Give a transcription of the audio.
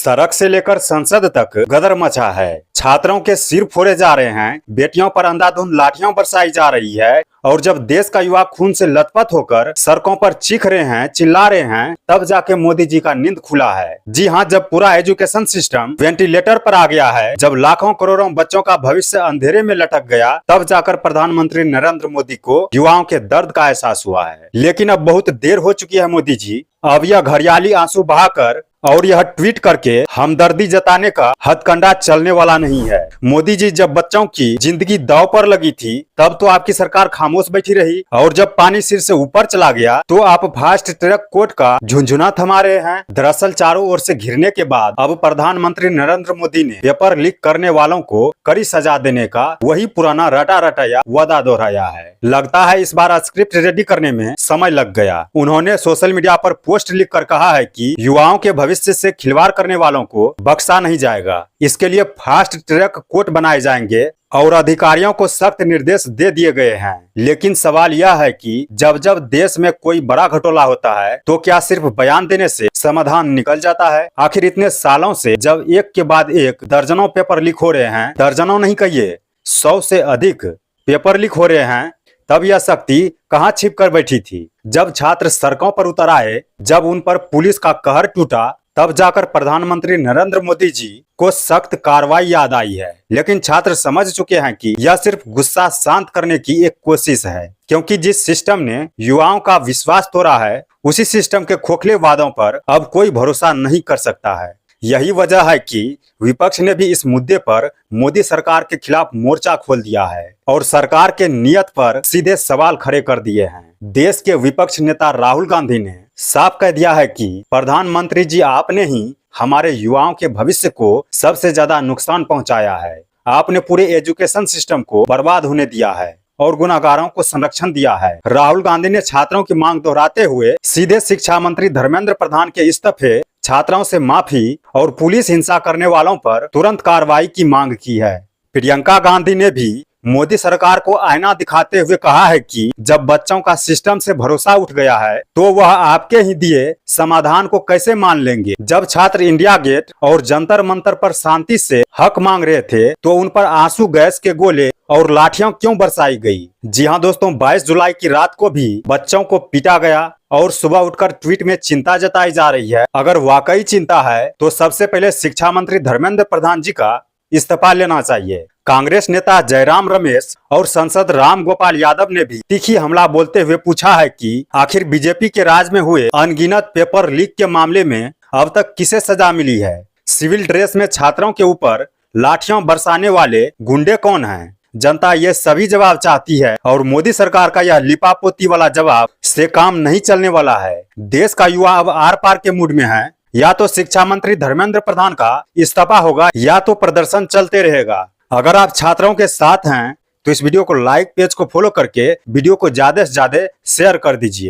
सड़क से लेकर संसद तक गदर मचा है। छात्रों के सिर फोड़े जा रहे हैं, बेटियों पर अंधाधुंध लाठियां बरसाई जा रही है और जब देश का युवा खून से लथपथ होकर सड़कों पर चीख रहे हैं, चिल्ला रहे हैं, तब जाके मोदी जी का नींद खुला है। जी हाँ, जब पूरा एजुकेशन सिस्टम वेंटिलेटर पर आ गया है, जब लाखों करोड़ों बच्चों का भविष्य अंधेरे में लटक गया, तब जाकर प्रधानमंत्री नरेंद्र मोदी को युवाओं के दर्द का एहसास हुआ है। लेकिन अब बहुत देर हो चुकी है मोदी जी। अब यह घड़ियाली आंसू बहाकर और यह ट्वीट करके हमदर्दी जताने का हथकंडा चलने वाला नहीं है। मोदी जी, जब बच्चों की जिंदगी दांव पर लगी थी तब तो आपकी सरकार खामोश बैठी रही, और जब पानी सिर से ऊपर चला गया तो आप फास्ट ट्रैक कोर्ट का झुंझुना थमा रहे हैं। दरअसल चारों ओर से घिरने के बाद अब प्रधानमंत्री नरेंद्र मोदी ने पेपर लीक करने वालों को कड़ी सजा देने का वही पुराना रटा रटाया वादा दोहराया है। लगता है इस बार स्क्रिप्ट रेडी करने में समय लग गया। उन्होंने सोशल मीडिया पर पोस्ट लिख कर कहा है कि युवाओं के भविष्य से खिलवाड़ करने वालों को बख्शा नहीं जाएगा। इसके लिए फास्ट ट्रैक कोर्ट बनाए जाएंगे और अधिकारियों को सख्त निर्देश दे दिए गए हैं। लेकिन सवाल यह है कि जब जब देश में कोई बड़ा घटोला होता है तो क्या सिर्फ बयान देने से समाधान निकल जाता है? आखिर इतने सालों से जब एक के बाद एक दर्जनों पेपर लीक हो रहे हैं, दर्जनों नहीं कहिए 100 से अधिक पेपर लीक हो रहे हैं, तब यह शक्ति कहां छिप कर बैठी थी? जब छात्र सड़कों पर उतर आए, जब उन पर पुलिस का कहर टूटा, तब जाकर प्रधानमंत्री नरेंद्र मोदी जी को सख्त कार्रवाई याद आई है। लेकिन छात्र समझ चुके हैं कि यह सिर्फ गुस्सा शांत करने की एक कोशिश है, क्योंकि जिस सिस्टम ने युवाओं का विश्वास तोड़ा है, उसी सिस्टम के खोखले वादों पर अब कोई भरोसा नहीं कर सकता है। यही वजह है कि विपक्ष ने भी इस मुद्दे पर मोदी सरकार के खिलाफ मोर्चा खोल दिया है और सरकार के नियत पर सीधे सवाल खड़े कर दिए हैं। देश के विपक्ष नेता राहुल गांधी ने साफ कह दिया है कि प्रधानमंत्री जी, आपने ही हमारे युवाओं के भविष्य को सबसे ज्यादा नुकसान पहुंचाया है। आपने पूरे एजुकेशन सिस्टम को बर्बाद होने दिया है और गुनाहगारों को संरक्षण दिया है। राहुल गांधी ने छात्रों की मांग दोहराते हुए सीधे शिक्षा मंत्री धर्मेंद्र प्रधान के इस्तीफे, छात्रों से माफी और पुलिस हिंसा करने वालों पर तुरंत कार्रवाई की मांग की है। प्रियंका गांधी ने भी मोदी सरकार को आईना दिखाते हुए कहा है कि जब बच्चों का सिस्टम से भरोसा उठ गया है तो वह आपके ही दिए समाधान को कैसे मान लेंगे। जब छात्र इंडिया गेट और जंतर मंतर पर शांति से हक मांग रहे थे तो उन पर आंसू गैस के गोले और लाठियां क्यों बरसाई गई? जी हां दोस्तों, 22 जुलाई की रात को भी बच्चों को पीटा गया और सुबह उठकर ट्वीट में चिंता जताई जा रही है। अगर वाकई चिंता है तो सबसे पहले शिक्षा मंत्री धर्मेंद्र प्रधान जी का इस्तीफा लेना चाहिए। कांग्रेस नेता जयराम रमेश और सांसद राम गोपाल यादव ने भी तीखी हमला बोलते हुए पूछा है कि आखिर बीजेपी के राज में हुए अनगिनत पेपर लीक के मामले में अब तक किसे सजा मिली है? सिविल ड्रेस में छात्रों के ऊपर लाठियां बरसाने वाले गुंडे कौन हैं? जनता ये सभी जवाब चाहती है और मोदी सरकार का यह लिपापोती वाला जवाब से काम नहीं चलने वाला है। देश का युवा अब आर पार के मूड में है। या तो शिक्षा मंत्री धर्मेंद्र प्रधान का इस्तीफा होगा या तो प्रदर्शन चलते रहेगा। अगर आप छात्रों के साथ हैं तो इस वीडियो को लाइक, पेज को फॉलो करके वीडियो को ज्यादा से ज्यादा शेयर कर दीजिए।